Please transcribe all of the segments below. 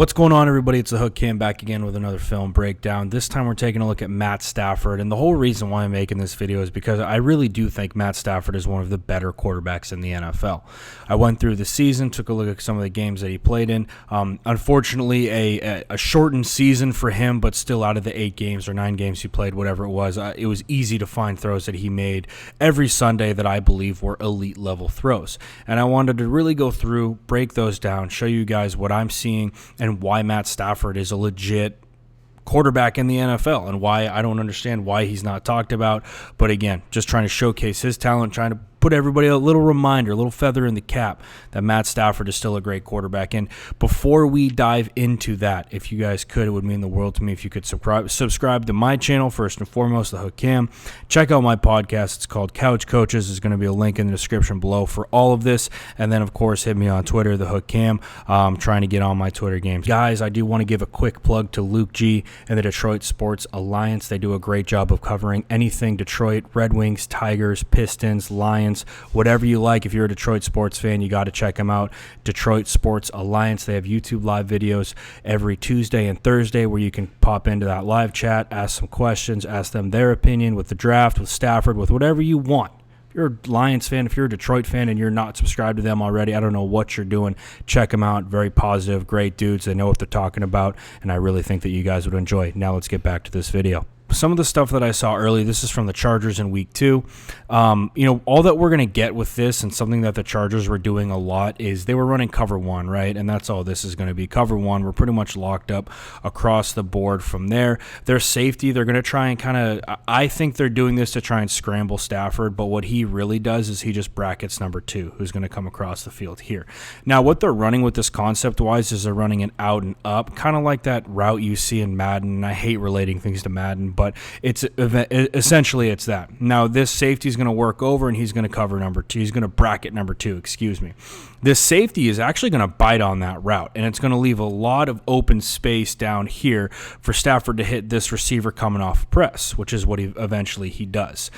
What's going on, everybody? It's the Hook Cam back again with another film breakdown. This time we're taking a look at Matt Stafford, and the whole reason why I'm making this video is because I really do think Matt Stafford is one of the better quarterbacks in the NFL. I went through the season, took a look at some of the games that he played in. Unfortunately, a shortened season for him, but still out of the 8 games or 9 games he played, whatever it was easy to find throws that he made every Sunday that I believe were elite level throws. And I wanted to really go through, break those down, show you guys what I'm seeing and why Matt Stafford is a legit quarterback in the NFL and why I don't understand why he's not talked about. But again, just trying to showcase his talent, trying to put everybody a little reminder, a little feather in the cap that Matt Stafford is still a great quarterback. And before we dive into that, if you guys could, it would mean the world to me if you could subscribe to my channel, first and foremost, the Hook Cam. Check out my podcast. It's called Couch Coaches. There's going to be a link in the description below for all of this. And then, of course, hit me on Twitter, the Hook Cam. Trying to get on my Twitter games. Guys, I do want to give a quick plug to Luke G and the Detroit Sports Alliance. They do a great job of covering anything Detroit, Red Wings, Tigers, Pistons, Lions, whatever you like. If you're a Detroit sports fan, you got to check them out. Detroit Sports Alliance. They have YouTube live videos every Tuesday and Thursday where you can pop into that live chat, ask some questions, ask them their opinion with the draft, with Stafford, with whatever you want. If you're a Lions fan, if you're a Detroit fan and you're not subscribed to them already, I don't know what you're doing. Check them out. Very positive, great dudes. They know what they're talking about, and I really think that you guys would enjoy. Now let's get back to this video. Some of the stuff that I saw early, this is from the Chargers in week 2. All that we're going to get with this, and something that the Chargers were doing a lot, is they were running cover 1, right? And that's all this is going to be, cover 1. We're pretty much locked up across the board from there. Their safety, they're going to try and kind of, I think they're doing this to try and scramble Stafford, but what he really does is he just brackets number 2, who's going to come across the field here. Now, what they're running with this concept-wise is they're running an out and up, kind of like that route you see in Madden, and I hate relating things to Madden, but it's essentially it's that. Now this safety is going to work over and he's going to cover number 2. He's going to bracket number 2, excuse me. This safety is actually going to bite on that route, and it's going to leave a lot of open space down here for Stafford to hit this receiver coming off press, which is what he does.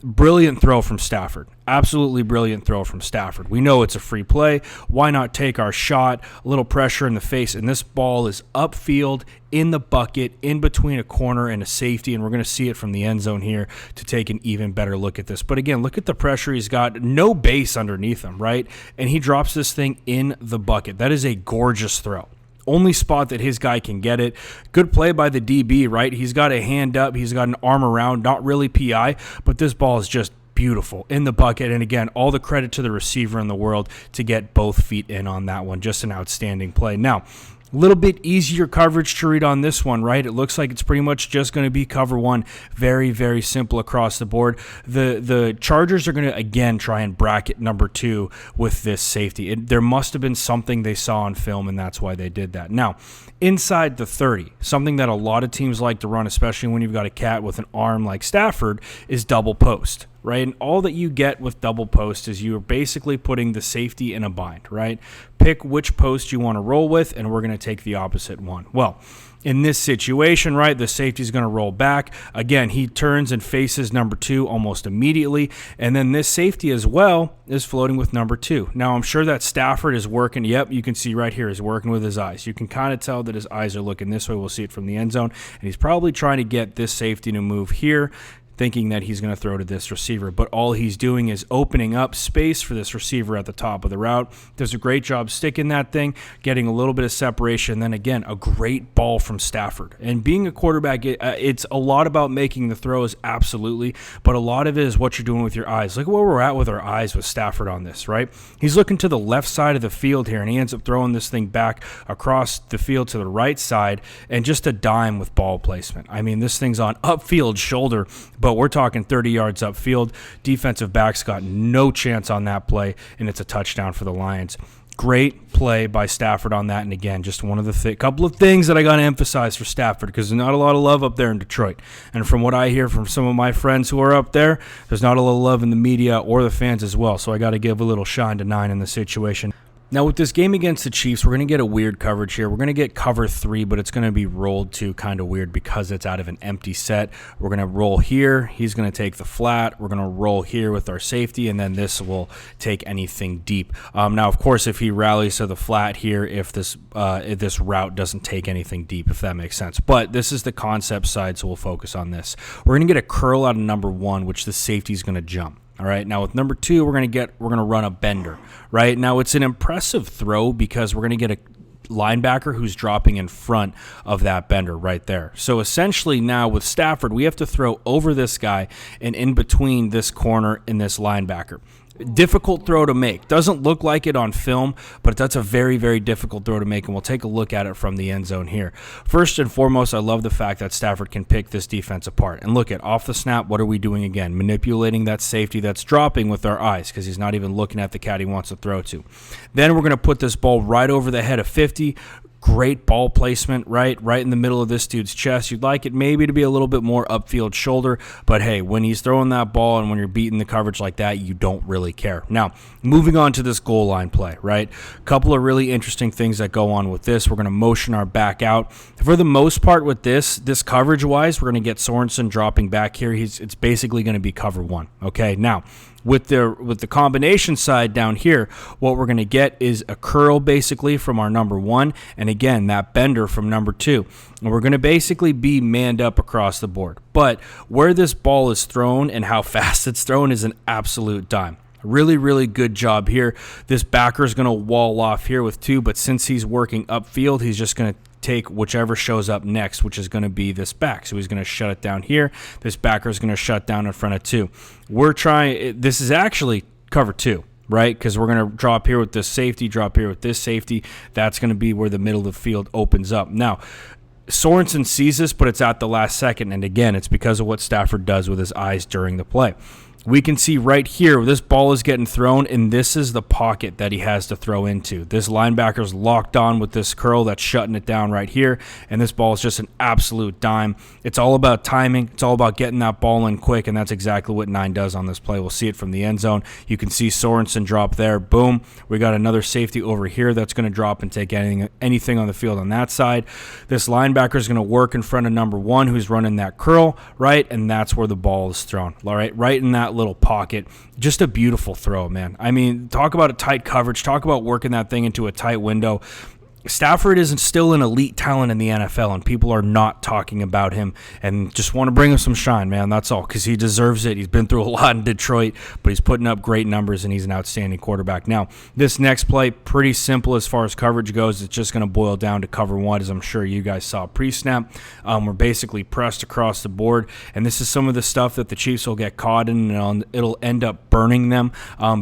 Brilliant throw from Stafford. Absolutely brilliant throw from Stafford. We know it's a free play. Why not take our shot? A little pressure in the face, and this ball is upfield in the bucket, in between a corner and a safety, and we're going to see it from the end zone here to take an even better look at this. But again, look at the pressure he's got. No base underneath him, right? And he drops this thing in the bucket. That is a gorgeous throw. Only spot that his guy can get it. Good play by the DB, right? He's got a hand up. He's got an arm around. Not really PI, but this ball is just beautiful in the bucket. And again, all the credit to the receiver in the world to get both feet in on that one. Just an outstanding play. Now, a little bit easier coverage to read on this one, right? It looks like it's pretty much just going to be cover 1. Very, very simple across the board. The Chargers are going to, again, try and bracket number 2 with this safety. There must have been something they saw on film, and that's why they did that. Now, inside the 30, something that a lot of teams like to run, especially when you've got a cat with an arm like Stafford, is double post. Right? And all that you get with double post is you're basically putting the safety in a bind, right? Pick which post you want to roll with, and we're going to take the opposite one. Well, in this situation, right, the safety is going to roll back. Again, he turns and faces number 2 almost immediately, and then this safety as well is floating with number 2. Now, I'm sure that Stafford is working. Yep, you can see right here he's working with his eyes. You can kind of tell that his eyes are looking this way. We'll see it from the end zone, and he's probably trying to get this safety to move here, thinking that he's going to throw to this receiver. But all he's doing is opening up space for this receiver at the top of the route. Does a great job sticking that thing, getting a little bit of separation. Then again, a great ball from Stafford. And being a quarterback, it's a lot about making the throws, absolutely. But a lot of it is what you're doing with your eyes. Look at where we're at with our eyes with Stafford on this, right? He's looking to the left side of the field here, and he ends up throwing this thing back across the field to the right side, and just a dime with ball placement. I mean, this thing's on upfield shoulder, but we're talking 30 yards upfield. Defensive backs got no chance on that play, and it's a touchdown for the Lions. Great play by Stafford on that, and again, just one of the couple of things that I got to emphasize for Stafford, because there's not a lot of love up there in Detroit. And from what I hear from some of my friends who are up there, there's not a lot of love in the media or the fans as well, so I got to give a little shine to 9 in the situation. Now, with this game against the Chiefs, we're going to get a weird coverage here. We're going to get cover 3, but it's going to be rolled to kind of weird because it's out of an empty set. We're going to roll here. He's going to take the flat. We're going to roll here with our safety, and then this will take anything deep. Now, of course, if he rallies to the flat here, if this route doesn't take anything deep, if that makes sense. But this is the concept side, so we'll focus on this. We're going to get a curl out of number 1, which the safety is going to jump. All right, now with number 2, we're going to run a bender, right? Now it's an impressive throw because we're going to get a linebacker who's dropping in front of that bender right there. So essentially now with Stafford, we have to throw over this guy and in between this corner and this linebacker. Difficult throw to make. Doesn't look like it on film, but that's a very, very difficult throw to make, and we'll take a look at it from the end zone here. First and foremost, I love the fact that Stafford can pick this defense apart. And look at off the snap, what are we doing again? Manipulating that safety that's dropping with our eyes because he's not even looking at the cat he wants to throw to. Then we're going to put this ball right over the head of 50. Great ball placement, right in the middle of this dude's chest. You'd like it maybe to be a little bit more upfield shoulder, but hey, when he's throwing that ball and when you're beating the coverage like that, you don't really care. Now, moving on to this goal line play, right? A couple of really interesting things that go on with this. We're going to motion our back out. For the most part with this coverage-wise, we're going to get Sorensen dropping back here. It's basically going to be cover 1, okay? Now, with the combination side down here, what we're going to get is a curl basically from our number 1, and again, that bender from number 2. And we're going to basically be manned up across the board. But where this ball is thrown and how fast it's thrown is an absolute dime. Really, really good job here. This backer is going to wall off here with 2, but since he's working upfield, he's just going to take whichever shows up next, which is going to be this back. So he's going to shut it down here. This backer is going to shut down in front of 2. This is actually cover 2, right? Because we're going to drop here with this safety, drop here with this safety. That's going to be where the middle of the field opens up. Now, Sorensen sees this, but it's at the last second. And again, it's because of what Stafford does with his eyes during the play. We can see right here, this ball is getting thrown, and this is the pocket that he has to throw into. This linebacker's locked on with this curl that's shutting it down right here, and this ball is just an absolute dime. It's all about timing. It's all about getting that ball in quick, and that's exactly what 9 does on this play. We'll see it from the end zone. You can see Sorensen drop there. Boom. We got another safety over here that's going to drop and take anything on the field on that side. This linebacker is going to work in front of number 1 who's running that curl, right, and that's where the ball is thrown, all right in that little pocket. Just a beautiful throw, man. I mean, talk about a tight coverage. Talk about working that thing into a tight window. Stafford isn't still an elite talent in the NFL, and people are not talking about him and just want to bring him some shine, man. That's all, because he deserves it. He's been through a lot in Detroit, but he's putting up great numbers, and he's an outstanding quarterback. Now, this next play, pretty simple as far as coverage goes. It's just going to boil down to cover 1, as I'm sure you guys saw pre-snap. We're basically pressed across the board, and this is some of the stuff that the Chiefs will get caught in, and it'll end up burning them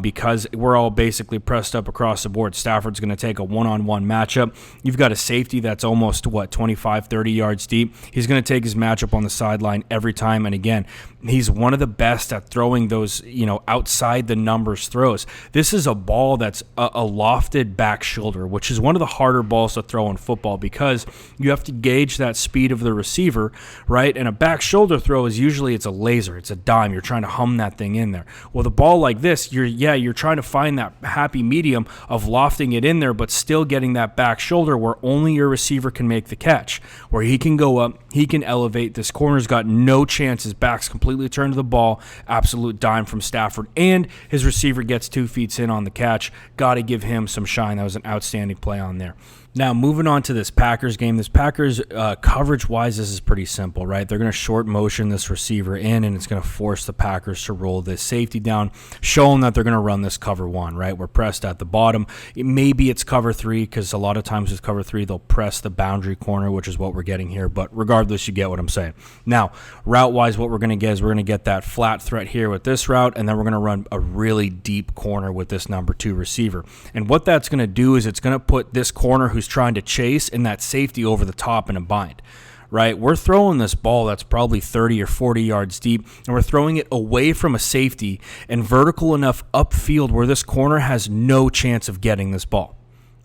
because we're all basically pressed up across the board. Stafford's going to take a one-on-one matchup. You've got a safety that's almost, 25, 30 yards deep. He's going to take his matchup on the sideline every time. And again, he's one of the best at throwing those, outside the numbers throws. This is a ball that's a lofted back shoulder, which is one of the harder balls to throw in football because you have to gauge that speed of the receiver, right? And a back shoulder throw is usually it's a laser, it's a dime. You're trying to hum that thing in there. Well, the ball like this, you're trying to find that happy medium of lofting it in there, but still getting that back shoulder where only your receiver can make the catch, where he can go up, he can elevate. This corner's got no chance. His back's completely turned to the ball. Absolute dime from Stafford, and his receiver gets 2 feet in on the catch. Got to give him some shine. That was an outstanding play on there. Now, moving on to this Packers game. This Packers, coverage-wise, this is pretty simple, right? They're going to short motion this receiver in, and it's going to force the Packers to roll this safety down, showing that they're going to run this cover 1, right? We're pressed at the bottom. Maybe it's cover 3, because a lot of times with cover 3, they'll press the boundary corner, which is what we're getting here. But regardless, you get what I'm saying. Now, route-wise, what we're going to get is we're going to get that flat threat here with this route, and then we're going to run a really deep corner with this number 2 receiver. And what that's going to do is it's going to put this corner who's trying to chase and that safety over the top in a bind, right? We're throwing this ball that's probably 30 or 40 yards deep, and we're throwing it away from a safety and vertical enough upfield where this corner has no chance of getting this ball,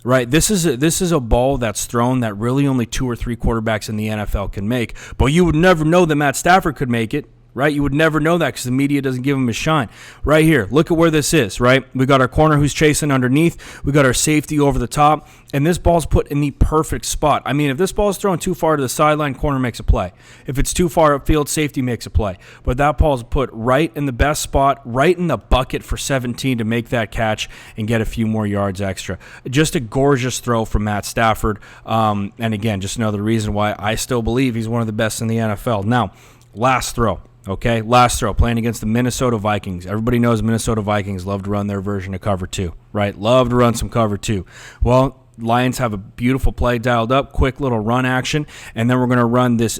right? This is a ball that's thrown that really only 2 or 3 quarterbacks in the NFL can make, but you would never know that Matt Stafford could make it right? You would never know that because the media doesn't give him a shine. Right here, look at where this is, right? We got our corner who's chasing underneath. We got our safety over the top, and this ball's put in the perfect spot. I mean, if this ball is thrown too far to the sideline, corner makes a play. If it's too far upfield, safety makes a play. But that ball's put right in the best spot, right in the bucket for 17 to make that catch and get a few more yards extra. Just a gorgeous throw from Matt Stafford. And again, just another reason why I still believe he's one of the best in the NFL. Now, last throw. Okay, last throw, playing against the Minnesota Vikings. Everybody knows Minnesota Vikings love to run their version of cover 2, right? Love to run some cover 2. Well, Lions have a beautiful play dialed up, quick little run action, and then we're going to run this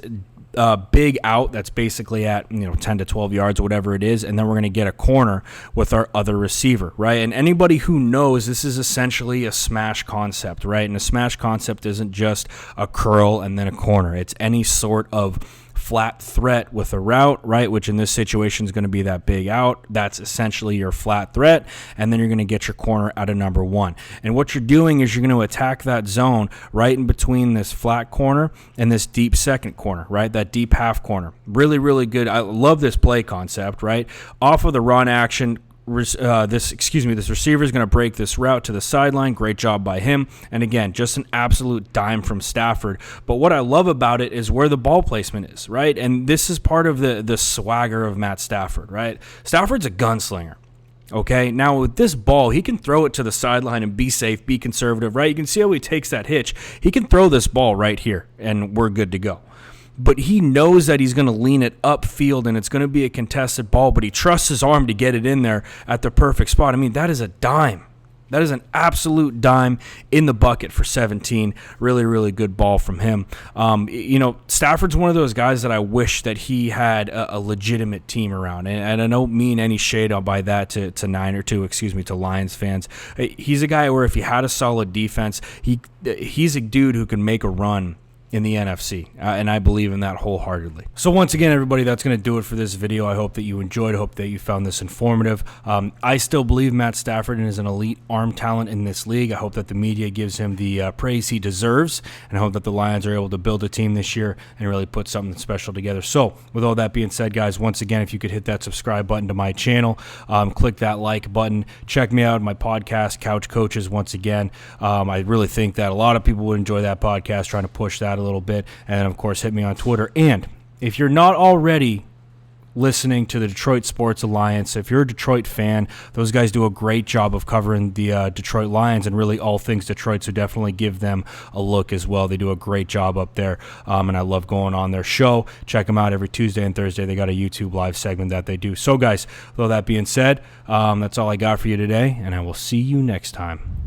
big out that's basically at 10 to 12 yards or whatever it is, and then we're going to get a corner with our other receiver, right? And anybody who knows, this is essentially a smash concept, right? And a smash concept isn't just a curl and then a corner. It's any sort of flat threat with a route, right, which in this situation is going to be that big out. That's essentially your flat threat, and then you're going to get your corner out of number 1. And what you're doing is you're going to attack that zone right in between this flat corner and this deep second corner, right, that deep half corner. Really, really good. I love this play concept, right? Off of the run action, this receiver is going to break this route to the sideline. Great job by him. And again, just an absolute dime from Stafford. But what I love about it is where the ball placement is, right? And this is part of the swagger of Matt Stafford, right? Stafford's a gunslinger. Okay, now with this ball, he can throw it to the sideline and be safe, be conservative, right? You can see how he takes that hitch. He can throw this ball right here, and we're good to go. But he knows that he's going to lean it upfield and it's going to be a contested ball, but he trusts his arm to get it in there at the perfect spot. I mean, that is a dime. That is an absolute dime in the bucket for 17. Really, really good ball from him. Stafford's one of those guys that I wish that he had a legitimate team around. And I don't mean any shade by that to Lions fans. He's a guy where if he had a solid defense, he's a dude who can make a run in the NFC, and I believe in that wholeheartedly. So once again, everybody, that's going to do it for this video. I hope that you enjoyed. I hope that you found this informative. I still believe Matt Stafford is an elite arm talent in this league. I hope that the media gives him the praise he deserves, and I hope that the Lions are able to build a team this year and really put something special together. So with all that being said, guys, once again, if you could hit that subscribe button to my channel, click that like button, check me out, my podcast, Couch Coaches, once again. I really think that a lot of people would enjoy that podcast, trying to push that a little bit. And of course, hit me on Twitter. And if you're not already listening to the Detroit Sports Alliance, if you're a Detroit fan, those guys do a great job of covering the Detroit Lions and really all things Detroit, so definitely give them a look as well. They do a great job up there, and I love going on their show. Check them out every Tuesday and Thursday. They got a YouTube live segment that they do. So guys, with all that being said, that's all I got for you today, and I will see you next time.